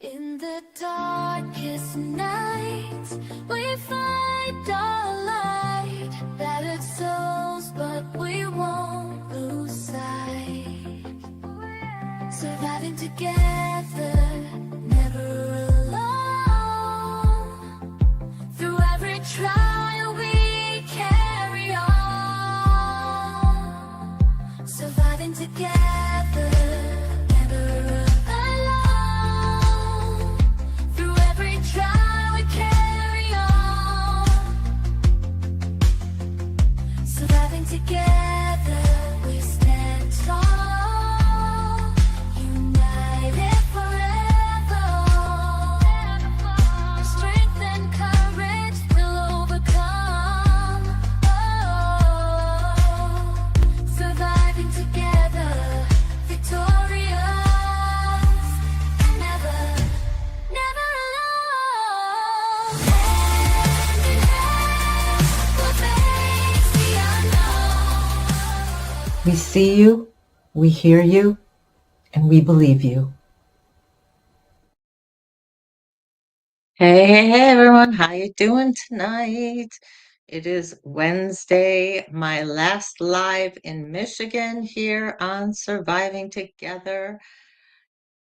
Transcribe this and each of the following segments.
In the darkest nights, we find our light. Battered souls, but we won't lose sight. Surviving together, never alone. Through every trial, we carry on. Surviving together, never alone. Through every trial, we carry on. Surviving together, we stand tall. United forever. Strength and courage will overcome. Oh, surviving together, victorious, and never, never alone. Hand in hand, we'll face the unknown. We see you, we hear you, and we believe you. Hey everyone, how you doing tonight? It is Wednesday, my last live in Michigan here on Surviving Together.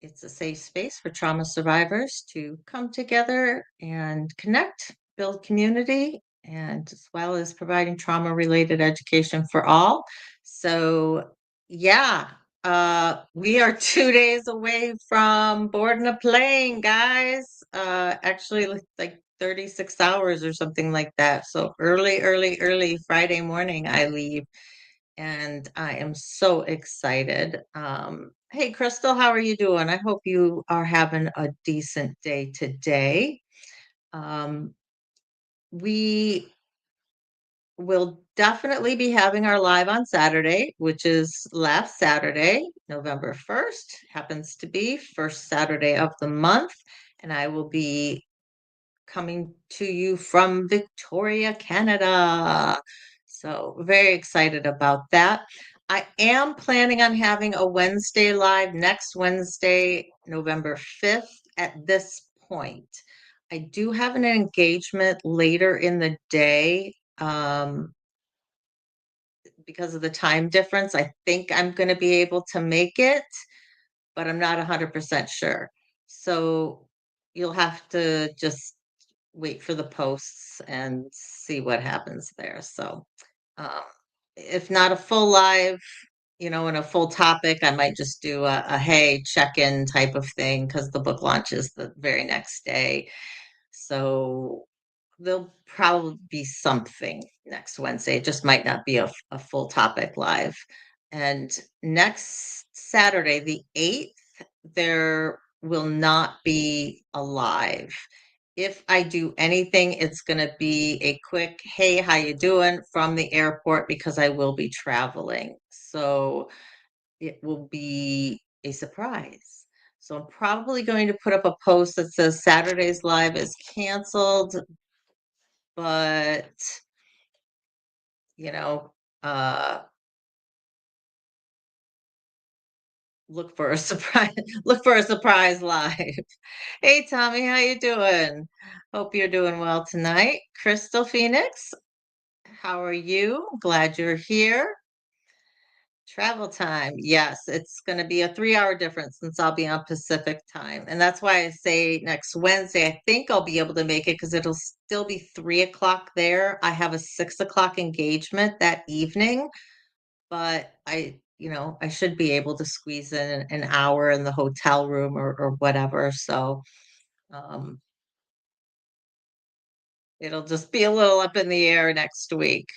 It's a safe space for trauma survivors to come together and connect, build community, and as well as providing trauma-related education for all. So, yeah, we are 2 days away from boarding a plane, guys. Actually, like 36 hours or something like that. So early Friday morning, I leave and I am so excited. Hey, Crystal, how are you doing? I hope you are having a decent day today. We will definitely be having our live on Saturday, which is last Saturday, November 1st, happens to be first Saturday of the month, and I will be coming to you from Victoria, Canada. So very excited about that. I am planning on having a Wednesday live next Wednesday, November 5th at this point. I do have an engagement later in the day because of the time difference. I think I'm going to be able to make it, but I'm not 100% sure. So you'll have to just wait for the posts and see what happens there. So, um, if not a full live, and a full topic, I might just do a hey, check-in type of thing because the book launches the very next day. So there'll probably be something next Wednesday. It just might not be a full topic live. And next Saturday, the 8th, there will not be a live. If I do anything, it's going to be a quick, hey, how you doing from the airport because I will be traveling. So it will be a surprise. So I'm probably going to put up a post that says Saturday's live is canceled, but you know, uh look for a surprise look for a surprise live. Hey Tommy, how you doing? Hope you're doing well tonight. Crystal Phoenix, how are you? Glad you're here. Travel time. Yes, it's going to be a 3-hour difference since I'll be on Pacific time. And that's why I say next Wednesday, I think I'll be able to make it because it'll still be 3 o'clock there. I have a 6 o'clock engagement that evening, but I should be able to squeeze in an hour in the hotel room or whatever. So um, it'll just be a little up in the air next week.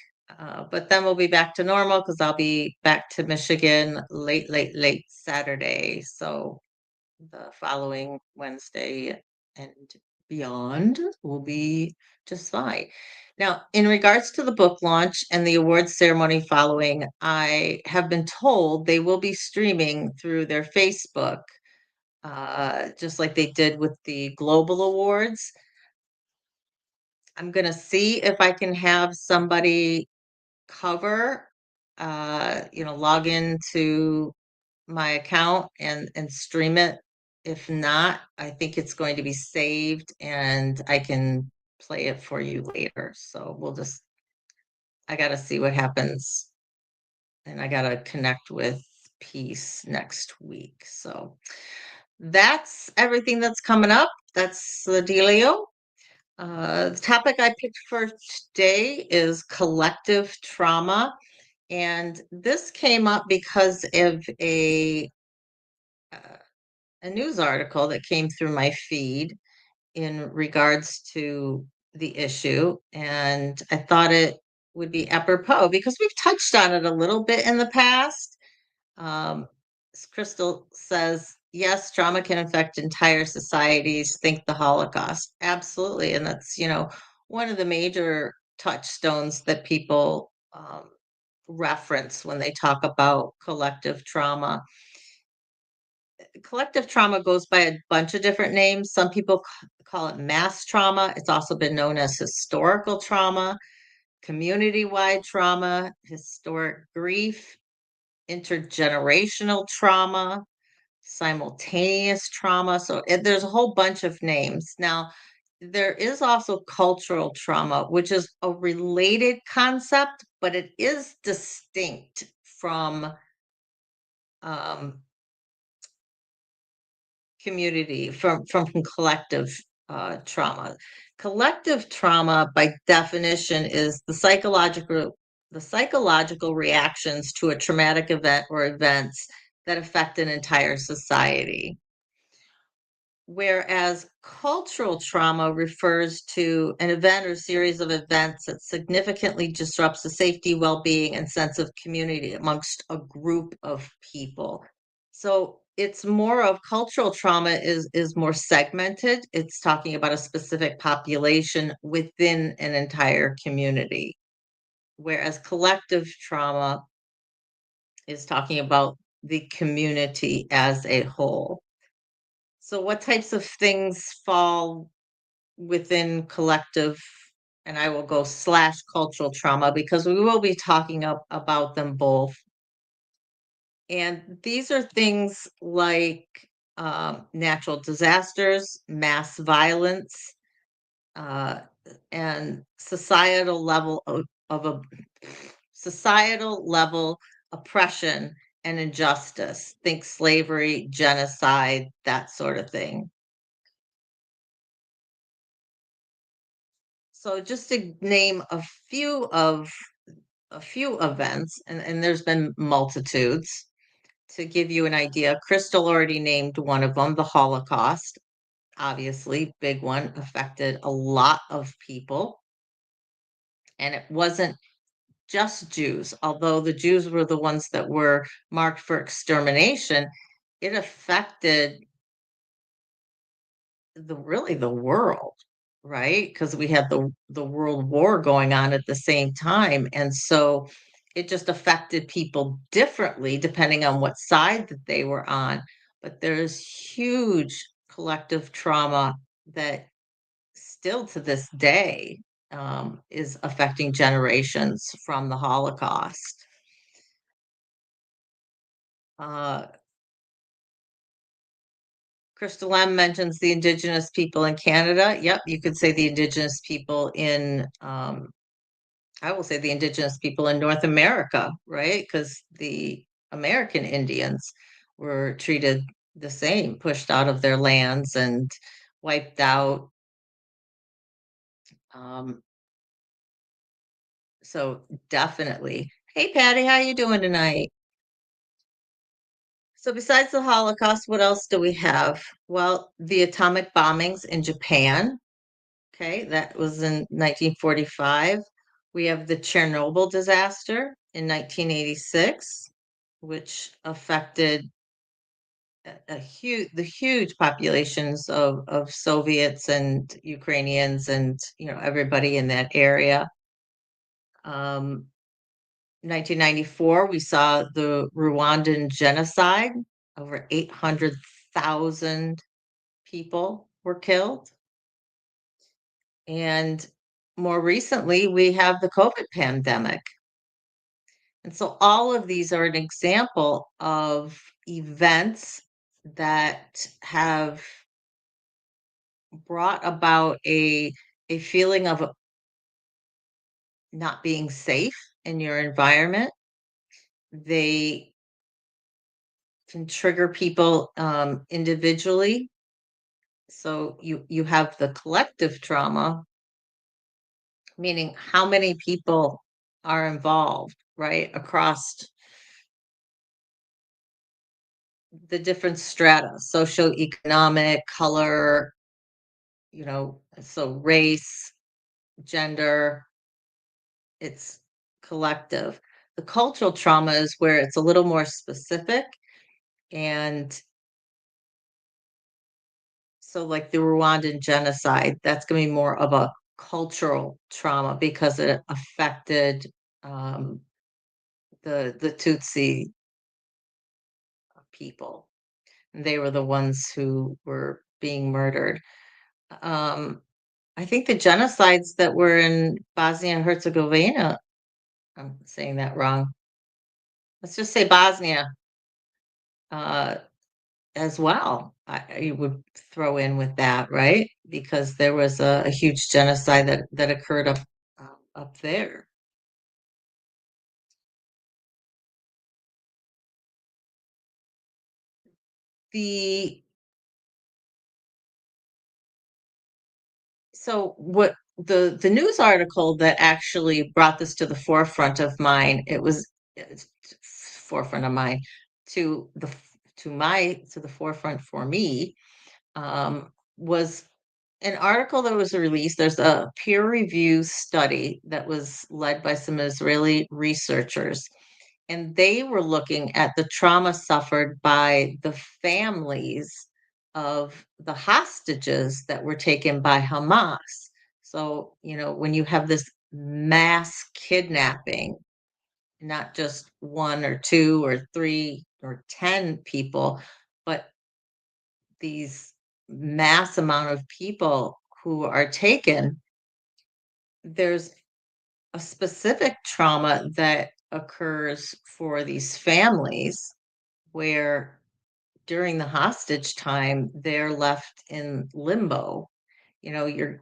But then we'll be back to normal because I'll be back to Michigan late Saturday. So the following Wednesday and beyond will be just fine. Now, in regards to the book launch and the awards ceremony following, I have been told they will be streaming through their Facebook, just like they did with the Global Awards. I'm going to see if I can have somebody cover, log into my account and stream it If not, I think it's going to be saved and I can play it for you later. So I got to see what happens and I got to connect with Peace next week. So that's everything that's coming up. That's the dealio. The topic I picked for today is collective trauma. And this came up because of uh, a news article that came through my feed in regards to the issue. And I thought it would be apropos because we've touched on it a little bit in the past. Um, Crystal says, yes, trauma can affect entire societies. Think the Holocaust. Absolutely. And that's, one of the major touchstones that people reference when they talk about collective trauma. Collective trauma goes by a bunch of different names. Some people call it mass trauma. It's also been known as historical trauma, community-wide trauma, historic grief, intergenerational trauma, simultaneous trauma. So there's a whole bunch of names. Now, there is also cultural trauma, which is a related concept, but it is distinct from um, community, from collective trauma. Collective trauma, by definition, is the psychological reactions to a traumatic event or events that affect an entire society. Whereas cultural trauma refers to an event or series of events that significantly disrupts the safety, well-being, and sense of community amongst a group of people. So it's more of cultural trauma is more segmented. It's talking about a specific population within an entire community. Whereas collective trauma is talking about the community as a whole. So what types of things fall within collective, and I will go slash cultural trauma because we will be talking about them both. And these are things like natural disasters, mass violence, uh, and societal level oppression and injustice. Think slavery, genocide, that sort of thing. So just to name a few events, and there's been multitudes. To give you an idea, Crystal already named one of them, the Holocaust. Obviously, big one, affected a lot of people. And it wasn't just Jews, although the Jews were the ones that were marked for extermination. It affected the world, right? Because we had the World War going on at the same time, and so it just affected people differently depending on what side that they were on. But there's huge collective trauma that still to this day is affecting generations from the Holocaust. Uh, Crystal M mentions the Indigenous people in Canada. Yep, you could say the Indigenous people I will say the Indigenous people in North America, right? Because the American Indians were treated the same, pushed out of their lands and wiped out. Um, so definitely. Hey, Patty, how you doing tonight? So besides the Holocaust, what else do we have? Well, the atomic bombings in Japan. Okay, that was in 1945. We have the Chernobyl disaster in 1986, which affected the huge populations of Soviets and Ukrainians and everybody in that area. 1994, we saw the Rwandan genocide. Over 800,000 people were killed. And more recently, we have the COVID pandemic. And so all of these are an example of events that have brought about a feeling of not being safe in your environment. They can trigger people individually. So you have the collective trauma, meaning how many people are involved, right, across the different strata, socioeconomic, color, so race, gender, it's collective. The cultural trauma is where it's a little more specific. And so, like the Rwandan genocide, that's going to be more of a cultural trauma because it affected um, the Tutsi people. They were the ones who were being murdered. Um, I think the genocides that were in Bosnia and Herzegovina, I'm saying that wrong. Let's just say Bosnia uh, as well. You would throw in with that, right? Because there was a huge genocide that occurred up there. The So what the news article that actually brought this to the forefront of mine, it's forefront of mine to the to the forefront for me, was an article that was released. There's a peer review study that was led by some Israeli researchers, and they were looking at the trauma suffered by the families of the hostages that were taken by Hamas. So, when you have this mass kidnapping, not just one or two or three or 10 people, but these mass amount of people who are taken, there's a specific trauma that occurs for these families where during the hostage time they're left in limbo. You're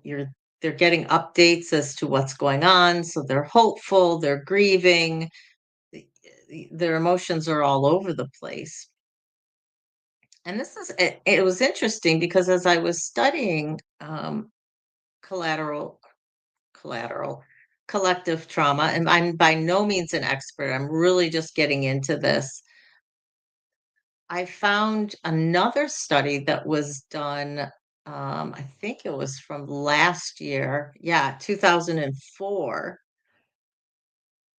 they're getting updates as to what's going on, so they're hopeful, they're grieving, their emotions are all over the place. And it was interesting because as I was studying collateral collateral collective trauma, and I'm by no means an expert, I'm really just getting into this. I found another study that was done, I think it was from last year, yeah, 2004,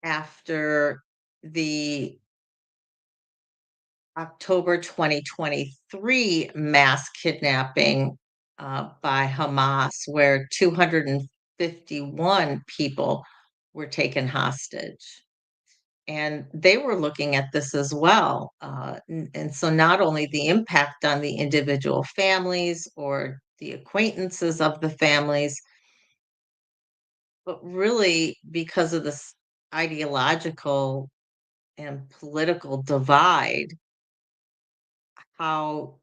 after the October 2023 mass kidnapping by Hamas, where 251 people were taken hostage. And they were looking at this as well. And so, not only the impact on the individual families or the acquaintances of the families, but really because of this ideological and political divide, how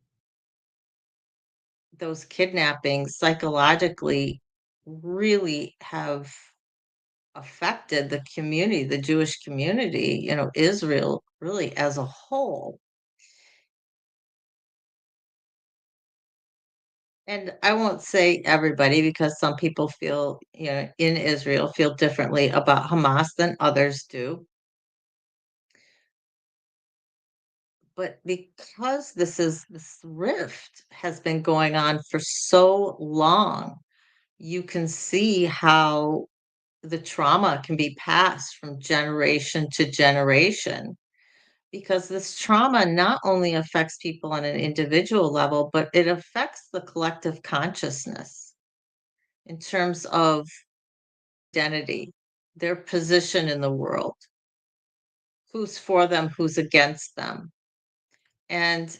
those kidnappings psychologically really have affected the community, the Jewish community, Israel really as a whole. And I won't say everybody because some people feel, in Israel feel differently about Hamas than others do. But because this rift has been going on for so long, you can see how the trauma can be passed from generation to generation because this trauma not only affects people on an individual level, but it affects the collective consciousness in terms of identity, their position in the world, who's for them, who's against them. And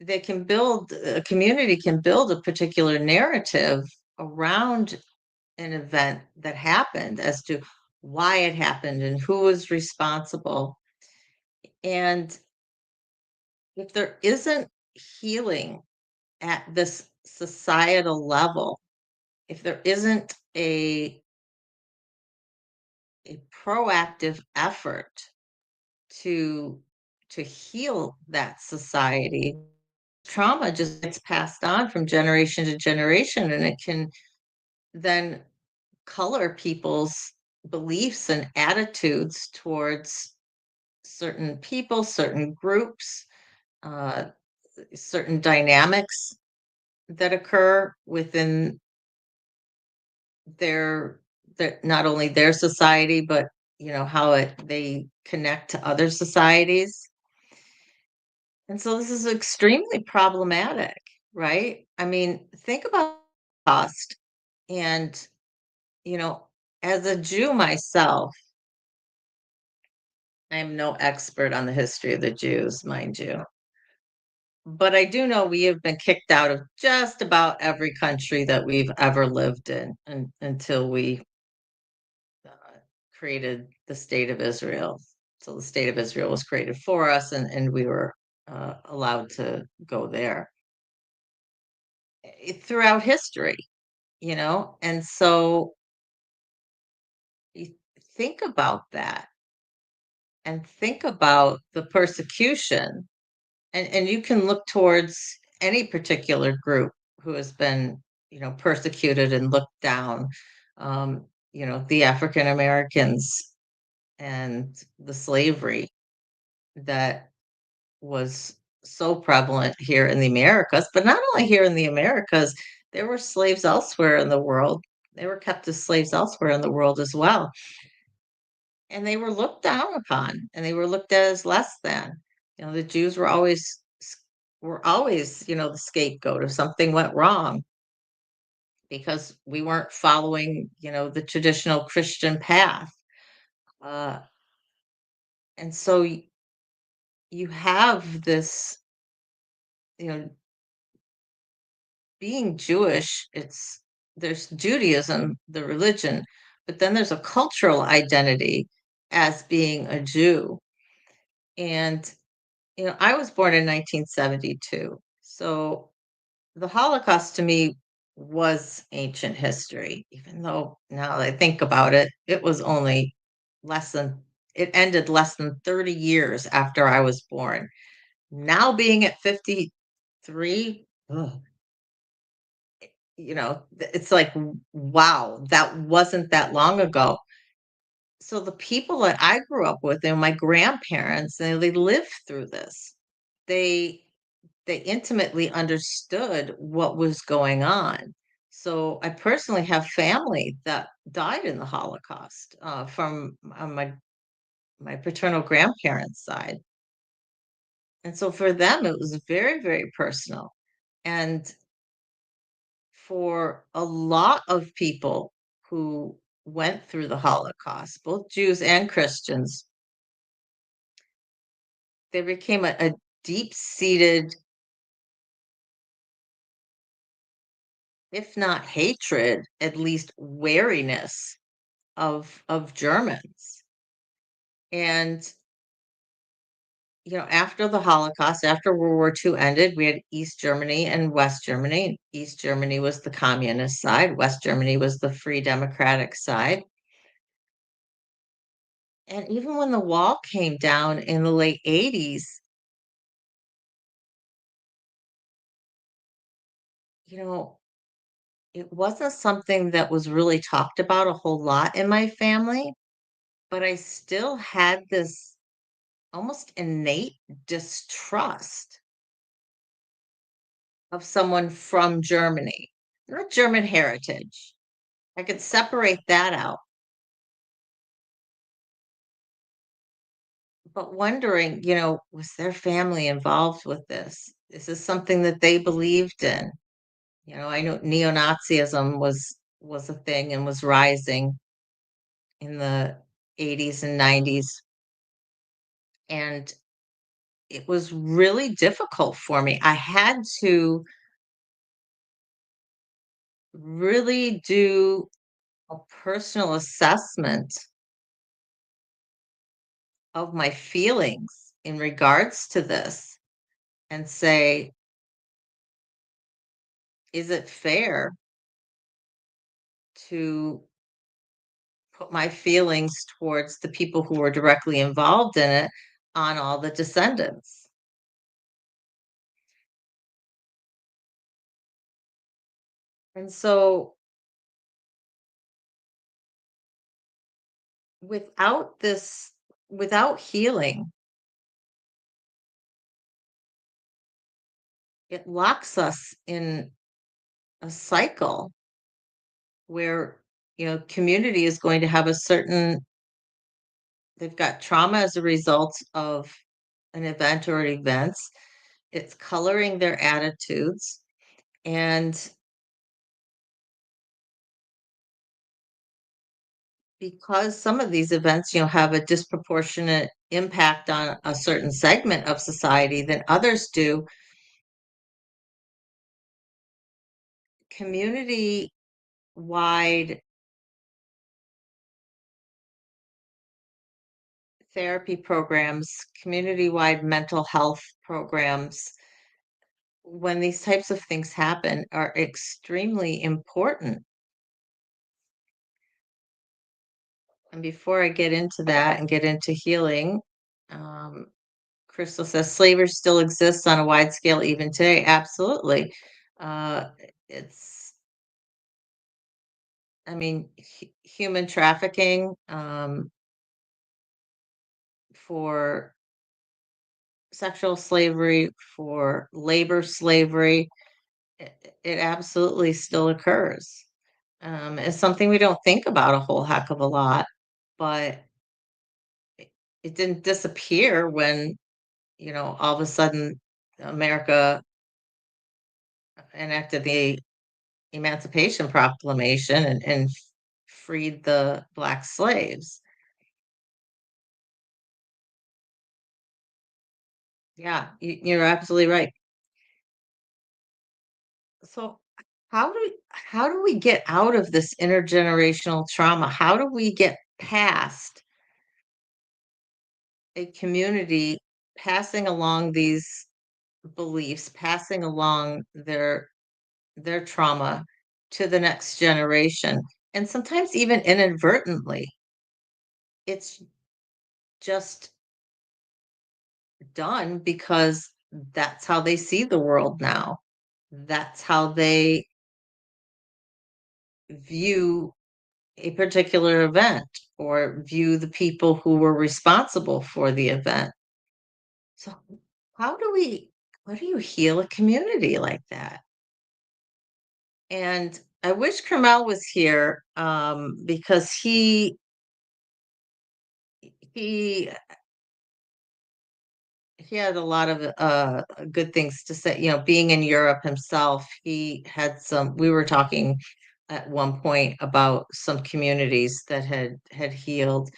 a community can build a particular narrative around an event that happened as to why it happened and who was responsible. And if there isn't healing at this societal level, if there isn't a proactive effort to heal that society, trauma just gets passed on from generation to generation, and it can then color people's beliefs and attitudes towards certain people, certain groups, uh, certain dynamics that occur within their not only their society, but how they connect to other societies. And so this is extremely problematic, right? I mean, think about cost. And, you know, as a Jew myself, I am no expert on the history of the Jews, mind you. But I do know we have been kicked out of just about every country that we've ever lived in until we uh, created the state of Israel. So the state of Israel was created for us, and we were allowed to go there throughout history, And so you think about that and think about the persecution, and you can look towards any particular group who has been, persecuted and looked down. The African Americans and the slavery that was so prevalent here in the Americas, but not only here in the Americas, there were slaves elsewhere in the world. They were kept as slaves elsewhere in the world as well. And they were looked down upon, and they were looked at as less than. The Jews were always, the scapegoat if something went wrong because we weren't following, the traditional Christian path. Uh, and so you have this, you know, being Jewish, there's Judaism, the religion, but then there's a cultural identity as being a Jew. And, I was born in 1972. So the Holocaust to me was ancient history, even though now that I think about it, it was only less than, it ended less than 30 years after I was born. Now being at 53, ugh, it's like, wow, that wasn't that long ago. So the people that I grew up with and my grandparents, they lived through this. They they intimately understood what was going on. So I personally have family that died in the Holocaust from my paternal grandparents' side, and so for them it was very, very personal. And for a lot of people who went through the Holocaust, both Jews and Christians, there became a deep-seated, if not hatred, at least wariness of Germans. And after the Holocaust, after World War II ended, we had East Germany and West Germany. East Germany was the communist side, West Germany was the free democratic side. And even when the wall came down in the late 80s, you know, it wasn't something that was really talked about a whole lot in my family, but I still had this almost innate distrust of someone from Germany, not German heritage. I could separate that out, but wondering, was their family involved with this? Is this something that they believed in? I know neo-Nazism was a thing and was rising in the 80s and 90s, and it was really difficult for me. I had to really do a personal assessment of my feelings in regards to this. and say, is it fair to put my feelings towards the people who were directly involved in it on all the descendants? And so without this, without healing, it locks us in a cycle where, community is going to have a certain, they've got trauma as a result of an event or events. It's coloring their attitudes. And because some of these events, have a disproportionate impact on a certain segment of society than others do, community wide therapy programs, community wide mental health programs, when these types of things happen, are extremely important. And before I get into that and get into healing, um, Crystal says slavery still exists on a wide scale even today. Absolutely. Uh, it's, I mean, human trafficking, for sexual slavery, for labor slavery, it absolutely still occurs. It's something we don't think about a whole heck of a lot, but it, it didn't disappear when, all of a sudden America enacted the Emancipation Proclamation and freed the black slaves. Yeah, you're absolutely right. So how do we get out of this intergenerational trauma? How do we get past a community passing along these beliefs, passing along their trauma to the next generation? And sometimes even inadvertently, it's just done because that's how they see the world now. That's how they view a particular event or view the people who were responsible for the event. So how do you heal a community like that? And I wish Kermel was here, because he he had a lot of good things to say. Being in Europe himself, he had some. We were talking at one point about some communities that had healed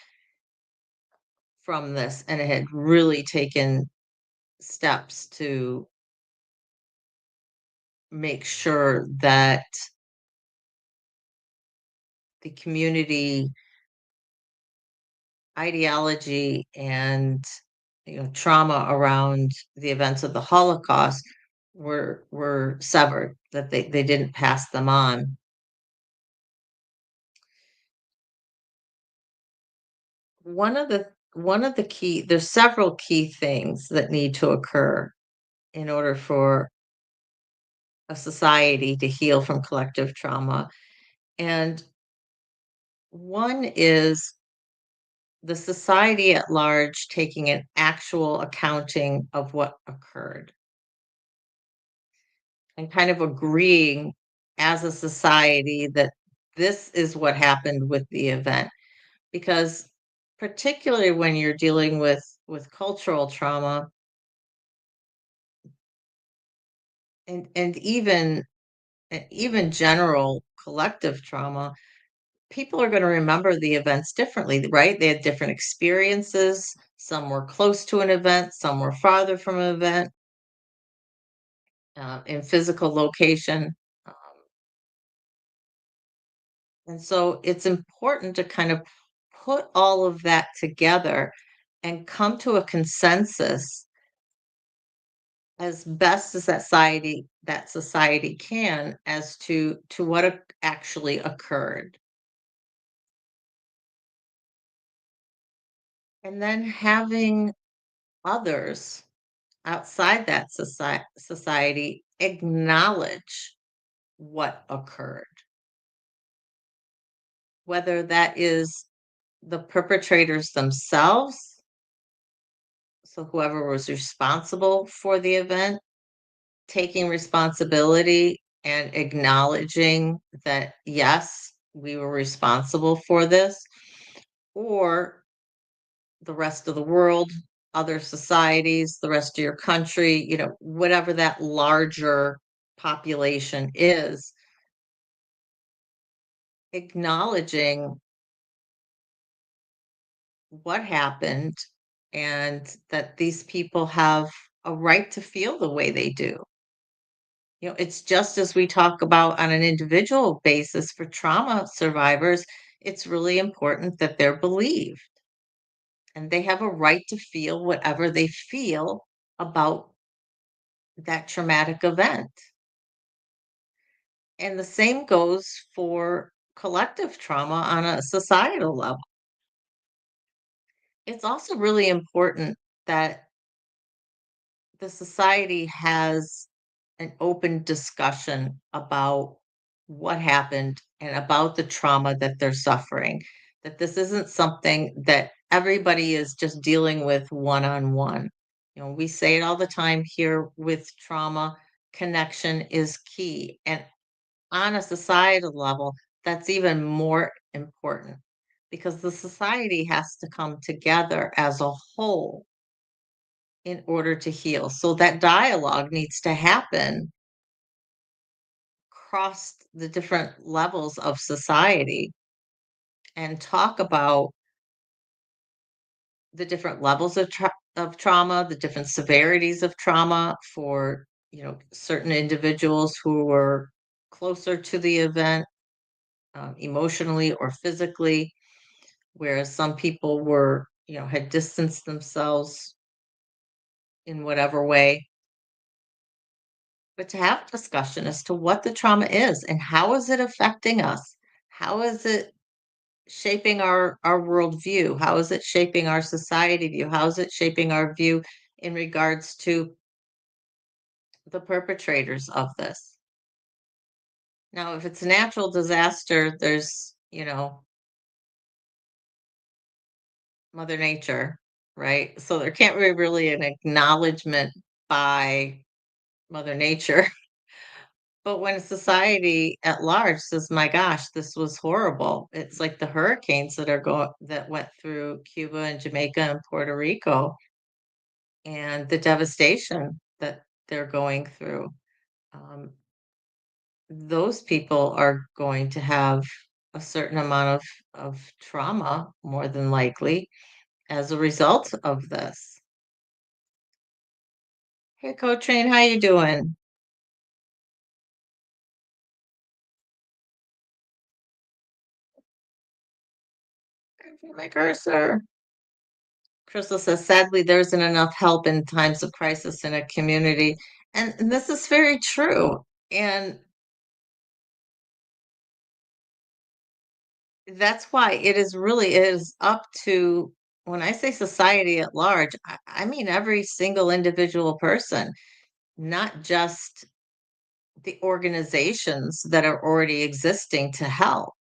from this and it had really taken steps to make sure that the community ideology and trauma around the events of the Holocaust were severed, that they didn't pass them on. One of the key there's several key things that need to occur in order for a society to heal from collective trauma. And one is the society at large taking an actual accounting of what occurred and kind of agreeing as a society that this is what happened with the event. Because particularly when you're dealing with cultural trauma and even general collective trauma, people are going to remember the events differently, right? They had different experiences. Some were close to an event, some were farther from an event, in physical location. Um, and so it's important to kind of put all of that together and come to a consensus as best as that society can as to what actually occurred. And then having others outside that society acknowledge what occurred, whether that is the perpetrators themselves, so whoever was responsible for the event, taking responsibility and acknowledging that, yes, we were responsible for this, or the rest of the world, other societies, the rest of your country, whatever that larger population is, acknowledging what happened and that these people have a right to feel the way they do. It's just as we talk about on an individual basis for trauma survivors, it's really important that they're believed and they have a right to feel whatever they feel about that traumatic event. And the same goes for collective trauma on a societal level. It's also really important that the society has an open discussion about what happened and about the trauma that they're suffering. That this isn't something that everybody is just dealing with one on one. We say it all the time here with trauma, connection is key. And on a societal level, that's even more important because the society has to come together as a whole in order to heal. So that dialogue needs to happen across the different levels of society and talk about the different levels of trauma, the different severities of trauma for, certain individuals who were closer to the event, emotionally or physically, whereas some people were, had distanced themselves in whatever way. But to have a discussion as to what the trauma is and how is it affecting us? How is it shaping our worldview? How is it shaping our society view? How is it shaping our view in regards to the perpetrators of this? Now, if it's a natural disaster, there's, Mother Nature, right? So there can't be really an acknowledgement by Mother Nature. But when society at large says, "My gosh, this was horrible," it's like the hurricanes that went through Cuba and Jamaica and Puerto Rico, and the devastation that they're going through. Um, those people are going to have a certain amount of trauma, more than likely, as a result of this. Hey, Coach Train, how you doing? My cursor. Crystal says, sadly, there isn't enough help in times of crisis in a community. And this is very true. And that's why it is up to, when I say society at large, I mean every single individual person, not just the organizations that are already existing to help.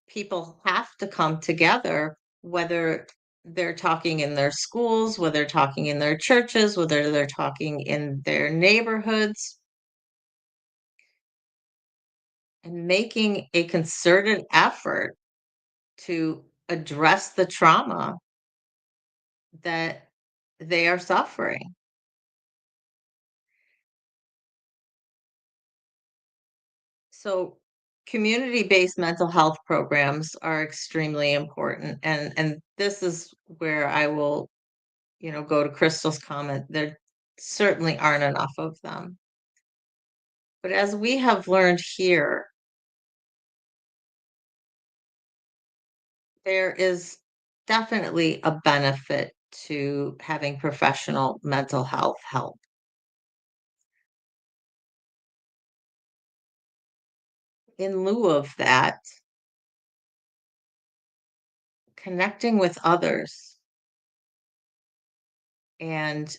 People have to come together, whether they're talking in their schools, whether they're talking in their churches, whether they're talking in their neighborhoods, and making a concerted effort to address the trauma that they are suffering. So community-based mental health programs are extremely important, and this is where I will, go to Crystal's comment. There certainly aren't enough of them. But as we have learned here, there is definitely a benefit to having professional mental health help. in lieu of that, connecting with others and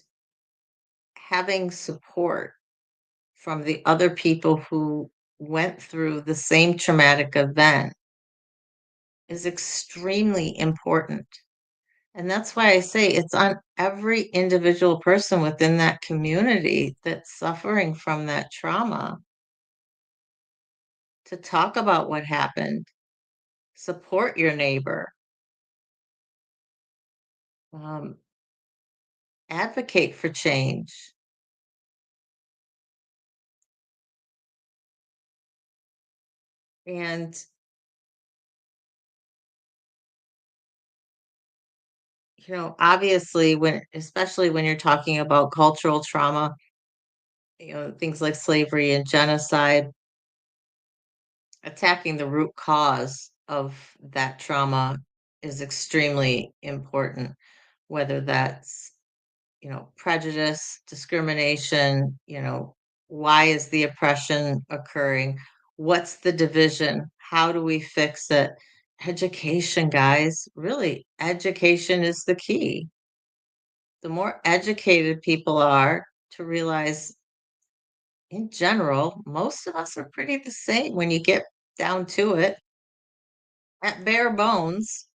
having support from the other people who went through the same traumatic event is extremely important. And that's why I say it's on every individual person within that community that's suffering from that trauma to talk about what happened, support your neighbor, um, advocate for change. And, obviously, especially when you're talking about cultural trauma, things like slavery and genocide, attacking the root cause of that trauma is extremely important, whether that's prejudice, discrimination, why is the oppression occurring? What's the division? How do we fix it? Education, guys, really, education is the key. The more educated people are to realize, in general, most of us are pretty the same when you get down to it, at bare bones.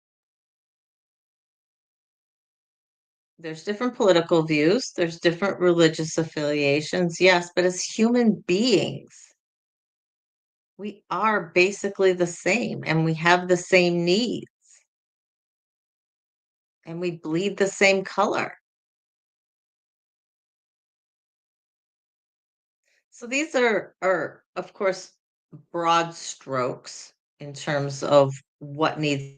There's different political views, there's different religious affiliations, yes, but as human beings, we are basically the same and we have the same needs and we bleed the same color. So these are of course broad strokes in terms of what needs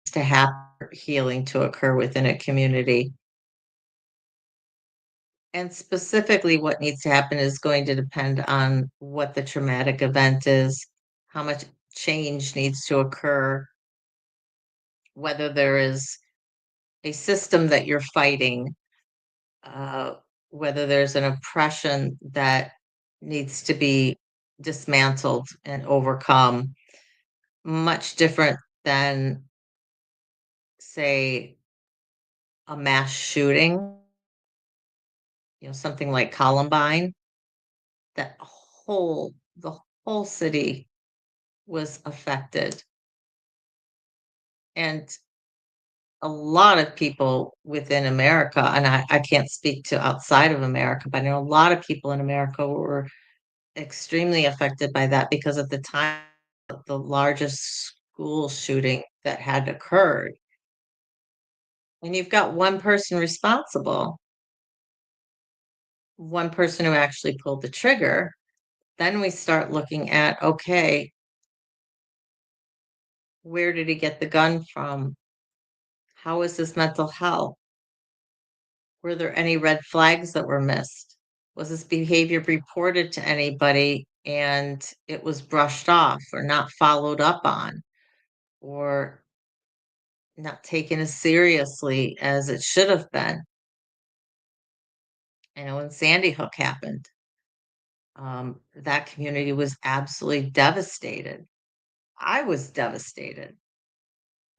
to happen for healing to occur within a community. And specifically what needs to happen is going to depend on what the traumatic event is, how much change needs to occur, whether there is a system that you're fighting, uh, whether there's an oppression that needs to be dismantled and overcome, much different than, say, a mass shooting, something like Columbine, that the whole city was affected. And a lot of people within America, and I can't speak to outside of America, but I know a lot of people in America were extremely affected by that because at the time, the largest school shooting that had occurred. And you've got one person responsible, one person who actually pulled the trigger. Then we start looking at, okay, where did he get the gun from? How is his mental health? Were there any red flags that were missed? Was this behavior reported to anybody and it was brushed off or not followed up on or not taken as seriously as it should have been? I know when Sandy Hook happened, that community was absolutely devastated. I was devastated.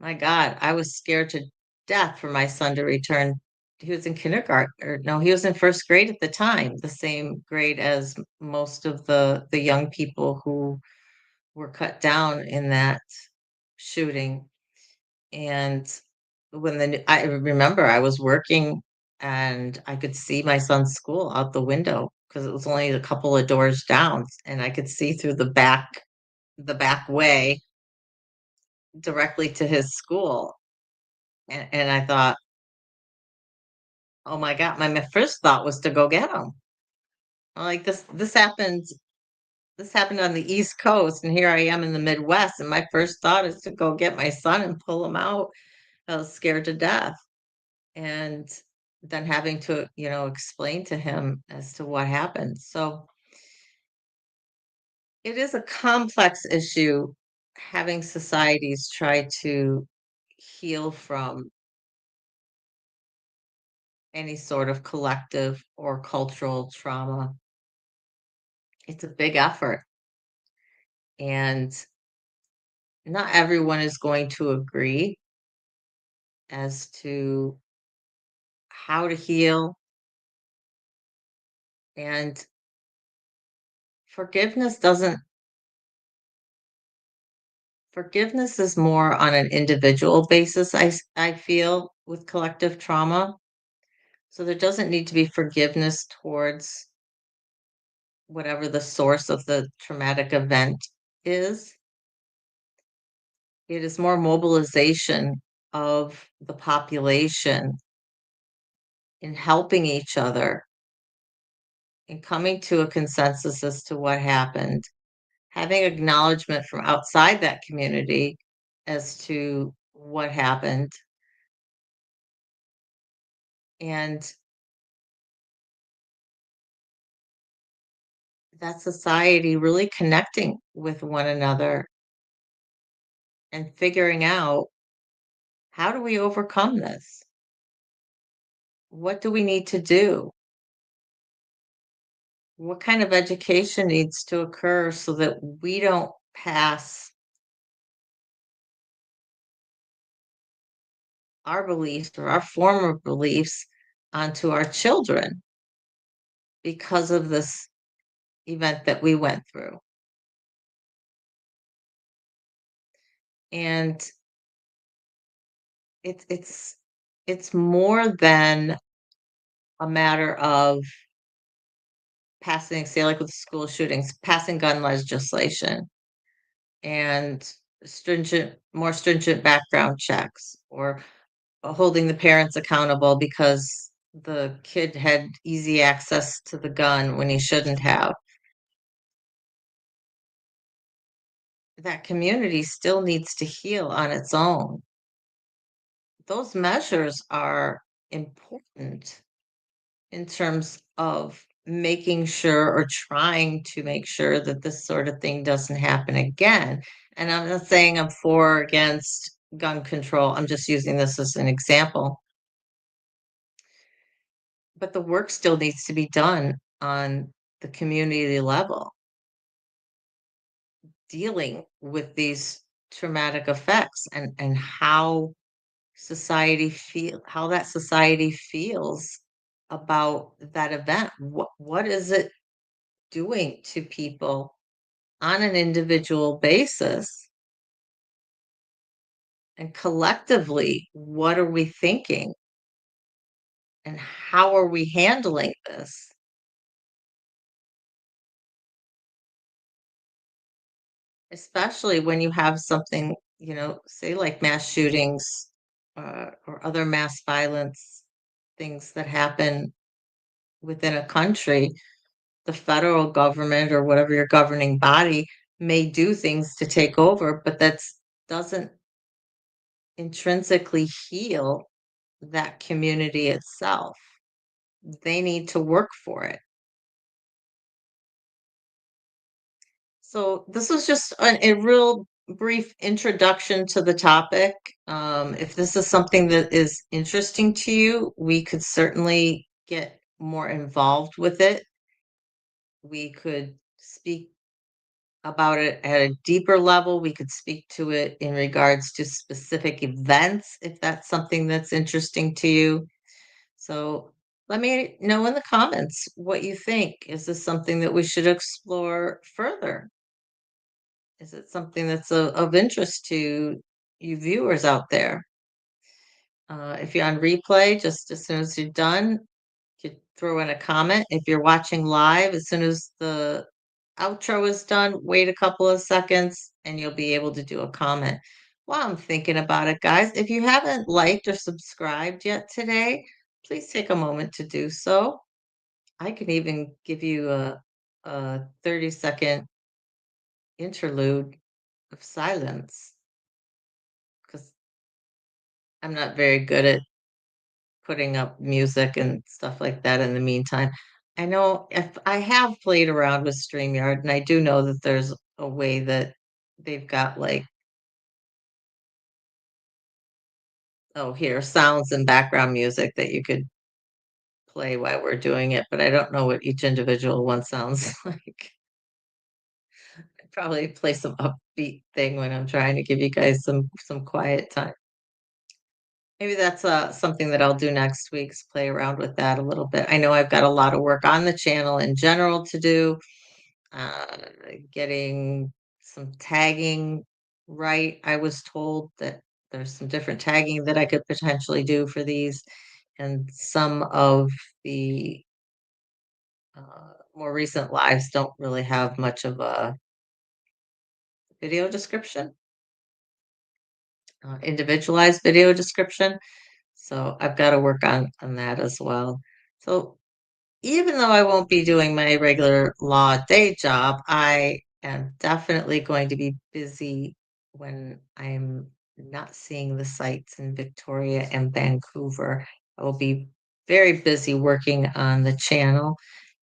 My God, I was scared to death for my son to return. He was in kindergarten, or no, he was in first grade at the time, the same grade as most of the young people who were cut down in that shooting. And I remember I was working and I could see my son's school out the window because it was only a couple of doors down, and I could see through the back way directly to his school. And I thought, oh my God, my first thought was to go get him. I'm like, this happened on the East Coast, and here I am in the Midwest, and my first thought is to go get my son and pull him out. I was scared to death. And then having to, explain to him as to what happened. So it is a complex issue having societies try to heal from any sort of collective or cultural trauma. It's a big effort. And not everyone is going to agree as to how to heal. And forgiveness doesn't, forgiveness is more on an individual basis, I feel, with collective trauma. So there doesn't need to be forgiveness towards whatever the source of the traumatic event is. It is more mobilization of the population in helping each other and coming to a consensus as to what happened, having acknowledgement from outside that community as to what happened, and that society really connecting with one another and figuring out, how do we overcome this? What do we need to do? What kind of education needs to occur so that we don't pass our beliefs or our former beliefs onto our children because of this event that we went through? And it's it's more than a matter of passing, say, like with school shootings, passing gun legislation and more stringent background checks, or holding the parents accountable because the kid had easy access to the gun when he shouldn't have. That community still needs to heal on its own. Those measures are important in terms of making sure, or trying to make sure, that this sort of thing doesn't happen again. And I'm not saying I'm for or against gun control. I'm just using this as an example. But the work still needs to be done on the community level, dealing with these traumatic effects, and how that society feels about that event. What is it doing to people on an individual basis? And collectively, what are we thinking? And how are we handling this? Especially when you have something, say like mass shootings, or other mass violence things that happen within a country. The federal government, or whatever your governing body, may do things to take over, but that doesn't intrinsically heal that community itself. They need to work for it. So this was just a real brief introduction to the topic. If this is something that is interesting to you, we could certainly get more involved with it. We could speak about it at a deeper level. We could speak to it in regards to specific events, if that's something that's interesting to you. So let me know in the comments what you think. Is this something that we should explore further? Is it something that's of interest to you viewers out there? If you're on replay, just as soon as you're done, you could throw in a comment. If you're watching live, as soon as the outro is done, wait a couple of seconds and you'll be able to do a comment. While I'm thinking about it, guys, if you haven't liked or subscribed yet today, please take a moment to do so. I can even give you a 30-second interlude of silence, because I'm not very good at putting up music and stuff like that in the meantime. I know if I have played around with StreamYard, and I do know that there's a way that they've got, like, oh, here, sounds and background music that you could play while we're doing it, but I don't know what each individual one sounds like. Probably play some upbeat thing when I'm trying to give you guys some quiet time. Maybe that's, something that I'll do next week is play around with that a little bit. I know I've got a lot of work on the channel in general to do, uh, getting some tagging right. I was told that there's some different tagging that I could potentially do for these, and some of the, more recent lives don't really have much of a video description, individualized video description. So I've got to work on that as well. So even though I won't be doing my regular law day job, I am definitely going to be busy when I'm not seeing the sites in Victoria and Vancouver. I will be very busy working on the channel.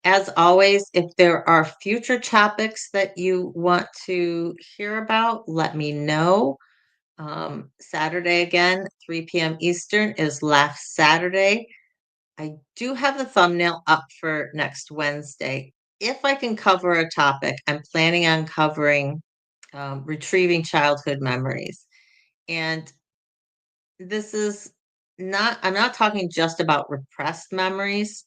As always, if there are future topics that you want to hear about, let me know. Saturday again, 3 p.m. Eastern is Laugh Saturday. I do have the thumbnail up for next Wednesday. If I can cover a topic, I'm planning on covering retrieving childhood memories. And this is not, I'm not talking just about repressed memories,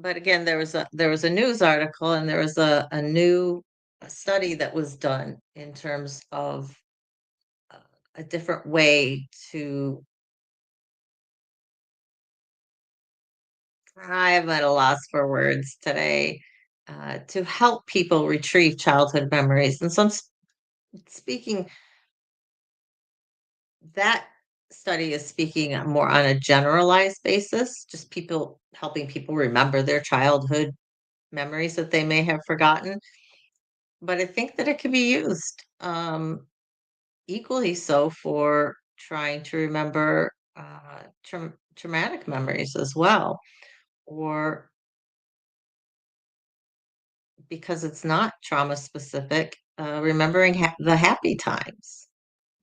but again, there was a news article and there was a new study that was done in terms of uh, a different way to I'm at a loss for words today to help people retrieve childhood memories. And so speaking, that study is speaking more on a generalized basis, just people helping people remember their childhood memories that they may have forgotten. But I think that it could be used equally so for trying to remember traumatic memories as well, or because it's not trauma specific, remembering the happy times,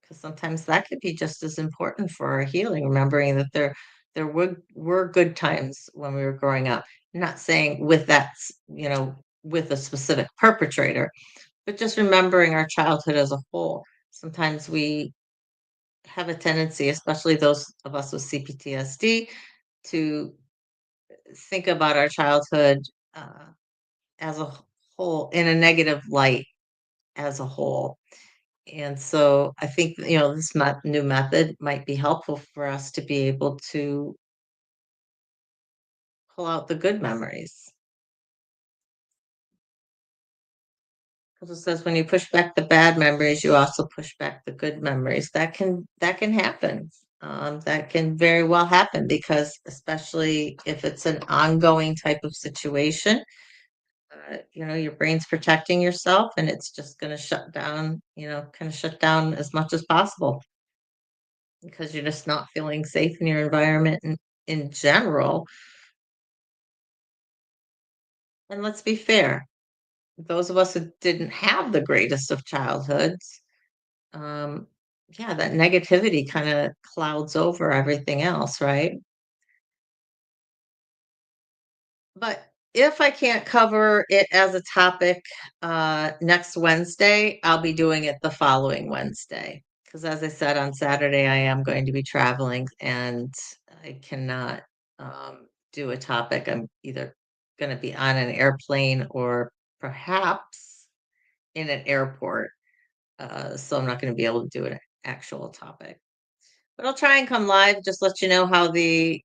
because sometimes that could be just as important for our healing. Remembering that there were good times when we were growing up. Not saying with that, with a specific perpetrator, but just remembering our childhood as a whole. Sometimes we have a tendency, especially those of us with CPTSD, to think about our childhood uh, as a whole in a negative light as a whole. And so I think, this new method might be helpful for us to be able to pull out the good memories. Because it says when you push back the bad memories, you also push back the good memories. That can happen. That can very well happen because especially if it's an ongoing type of situation, your brain's protecting yourself and it's just going to shut down, kind of shut down as much as possible. Because you're just not feeling safe in your environment in general. And let's be fair, those of us who didn't have the greatest of childhoods, um, yeah, that negativity kind of clouds over everything else, right? But if I can't cover it as a topic next Wednesday, I'll be doing it the following Wednesday. Because as I said, on Saturday, I am going to be traveling and I cannot do a topic. I'm either going to be on an airplane or perhaps in an airport. So I'm not going to be able to do an actual topic. But I'll try and come live, just let you know how the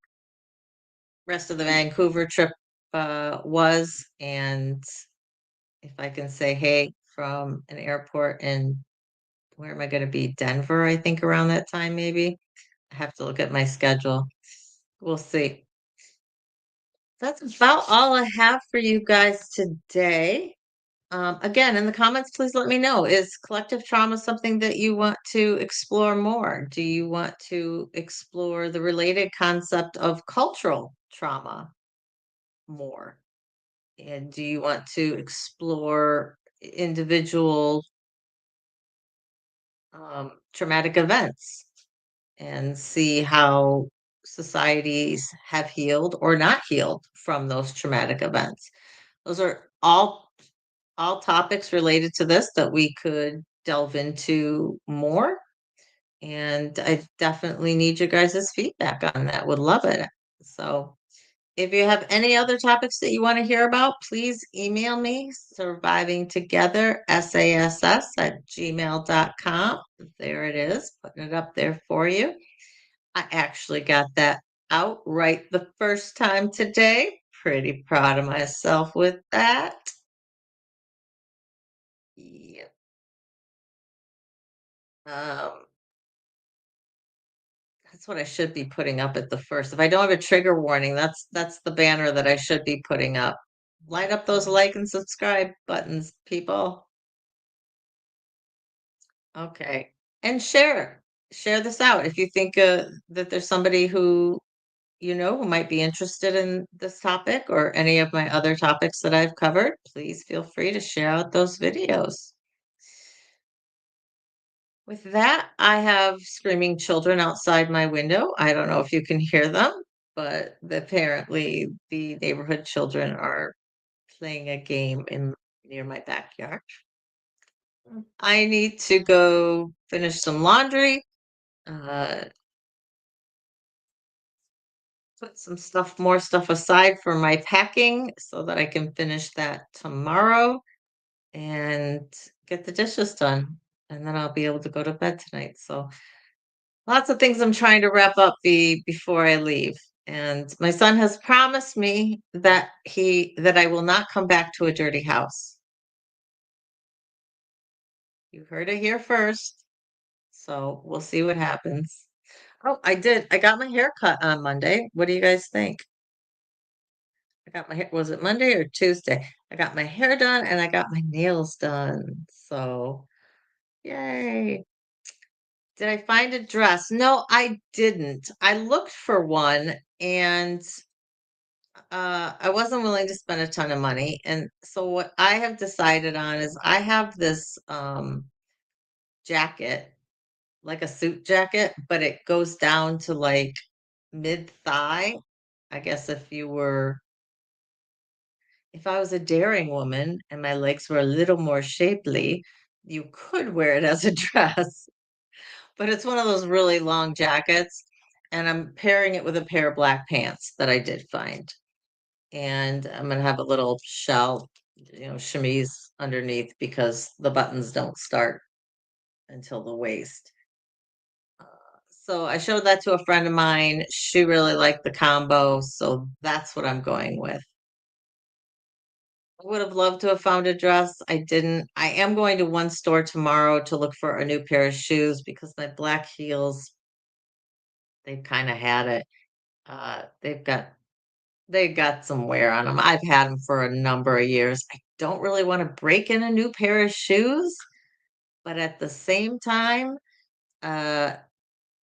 rest of the Vancouver trip was. And if I can say hey from an airport, and where am I going to be? Denver, I think, around that time, maybe. I have to look at my schedule. We'll see. That's about all I have for you guys today. Again, in the comments, please let me know. Is collective trauma something that you want to explore more? Do you want to explore the related concept of cultural trauma more? And do you want to explore individual traumatic events and see how societies have healed or not healed from those traumatic events? Those are all all topics related to this that we could delve into more. And I definitely need you guys' feedback on that. Would love it. So if you have any other topics that you want to hear about, please email me, survivingtogether, SASS at gmail.com. There it is, putting it up there for you. I actually got that out right the first time today. Pretty proud of myself with that. Yeah. Um, that's what I should be putting up at the first. If I don't have a trigger warning, that's the banner that I should be putting up. Light up those like and subscribe buttons, people. Okay. And share. Share this out. If you think that there's somebody who who might be interested in this topic or any of my other topics that I've covered, please feel free to share out those videos. With that, I have screaming children outside my window. I don't know if you can hear them, but apparently the neighborhood children are playing a game in near my backyard. I need to go finish some laundry, uh, put some more stuff aside for my packing so that I can finish that tomorrow and get the dishes done. And then I'll be able to go to bed tonight. So lots of things I'm trying to wrap up before I leave. And my son has promised me that I will not come back to a dirty house. You heard it here first. So we'll see what happens. Oh, I did. I got my hair cut on Monday. What do you guys think? I got my hair, was it Monday or Tuesday? I got my hair done and I got my nails done. So, yay. Did I find a dress? No, I didn't. I looked for one and I wasn't willing to spend a ton of money. And so what I have decided on is I have this jacket, like a suit jacket, but it goes down to like mid thigh. I guess if I was a daring woman and my legs were a little more shapely, you could wear it as a dress. But it's one of those really long jackets, and I'm pairing it with a pair of black pants that I did find. And I'm gonna have a little shell, chemise underneath because the buttons don't start until the waist. Uh, So I showed that to a friend of mine. She really liked the combo, so that's what I'm going with. I would have loved to have found a dress. I didn't. I am going to one store tomorrow to look for a new pair of shoes because my black heels, they've kind of had it. They got some wear on them. I've had them for a number of years. I don't really want to break in a new pair of shoes, but at the same time, uh,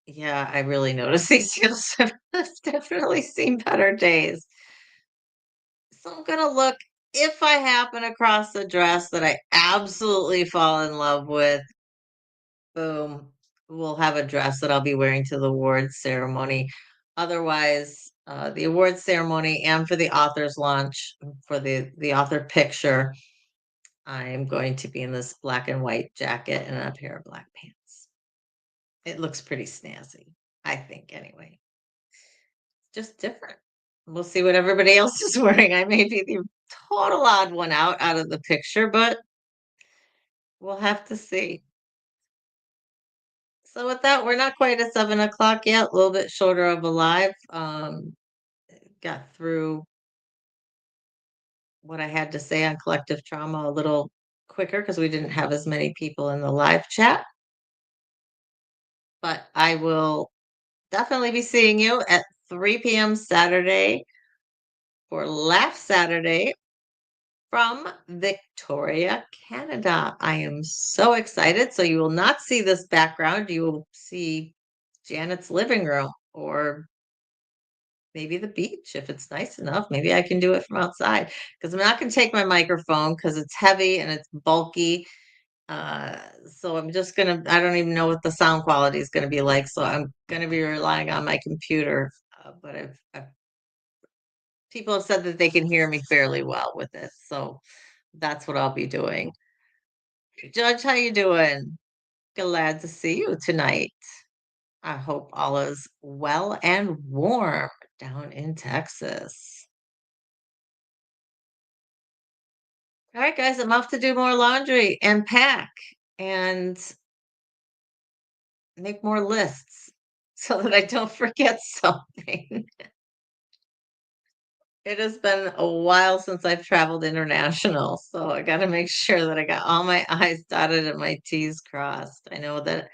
yeah, I really notice these heels have definitely seen better days. So I'm gonna look if I happen across a dress that I absolutely fall in love with, boom, we'll have a dress that I'll be wearing to the awards ceremony. Otherwise, the awards ceremony and for the author's launch for the author picture, I'm going to be in this black and white jacket and a pair of black pants. It looks pretty snazzy, I think, anyway. Just different. We'll see what everybody else is wearing. I may be the total odd one out of the picture, but we'll have to see. So with that, we're not quite at 7 o'clock yet, a little bit shorter of a live. Got through what I had to say on collective trauma a little quicker because we didn't have as many people in the live chat. But I will definitely be seeing you at 3 p.m. Saturday for Laugh Saturday from Victoria, Canada. I am so excited. So you will not see this background. You will see Janet's living room or maybe the beach if it's nice enough. Maybe I can do it from outside because I'm not going to take my microphone because it's heavy and it's bulky. So I'm just gonna, I don't even know what the sound quality is going to be like. So I'm going to be relying on my computer. But people have said that they can hear me fairly well with it. So That's what I'll be doing. Judge, how you doing? Glad to see you tonight. I hope all is well and warm down in Texas. All right, guys, I'm off to do more laundry and pack and make more lists so that I don't forget something. It has been a while since I've traveled international, so I got to make sure that I got all my I's dotted and my T's crossed. I know that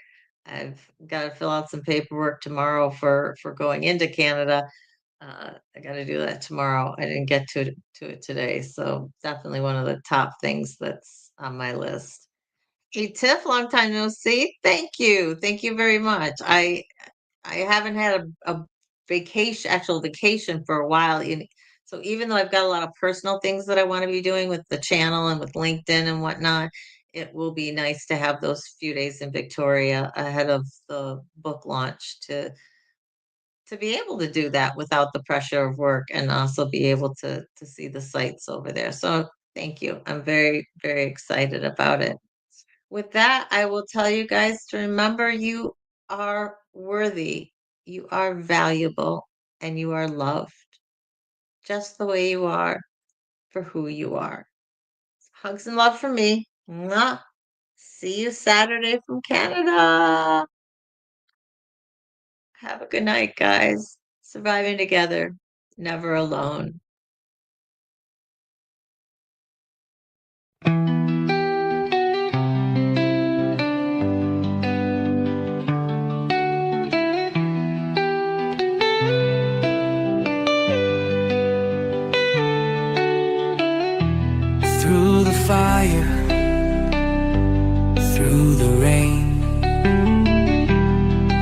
I've got to fill out some paperwork tomorrow for going into Canada. I got to do that tomorrow. I didn't get to it today, so definitely one of the top things that's on my list. Hey Tiff, long time no see. Thank you very much. I haven't had a vacation, actual vacation for a while. So even though I've got a lot of personal things that I want to be doing with the channel and with LinkedIn and whatnot, it will be nice to have those few days in Victoria ahead of the book launch to be able to do that without the pressure of work and also be able to see the sights over there. So thank you. I'm very, very excited about it. With that, I will tell you guys to remember you are worthy, you are valuable, and you are loved just the way you are for who you are. Hugs and love from me. Mwah. See you Saturday from Canada. Have a good night, guys. Surviving together, never alone. Through the fire, through the rain,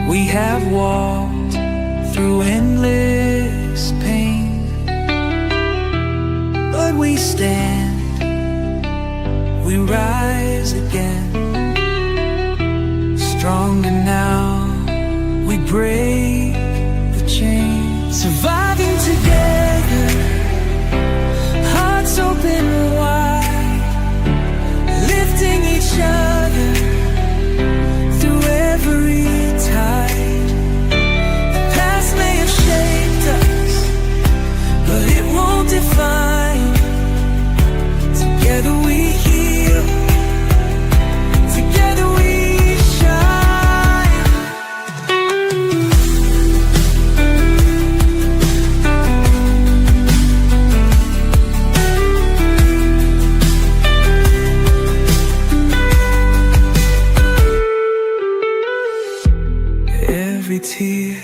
we have walked through endless pain. But we stand, we rise again. Stronger now, we break the chain. Surviving together, hearts open wide, lifting each other through every tide. The past may have shaped us, but it won't define. Together we heal, together we shine. Every tear,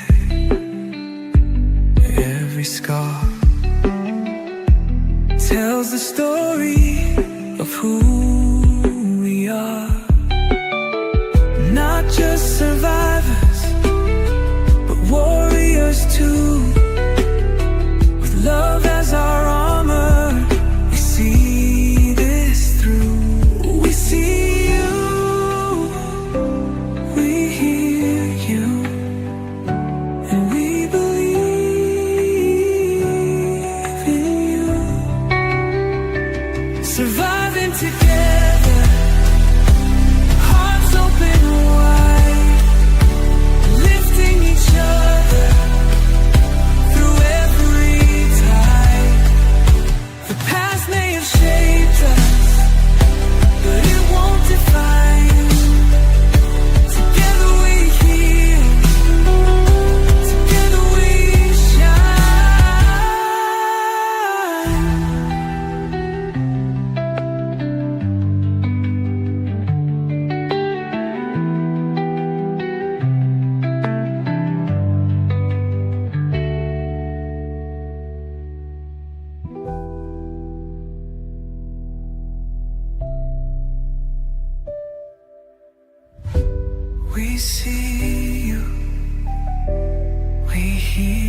every scar tells the story of who we are. Not just survivors, but warriors too. With love as our armor, we see this through. We see you, we hear you, and we believe in you. Surviving together, hearts open wide, lifting each other through every tide. The past may have shaped us, but it won't define. Together we heal, together we shine. We see you, we hear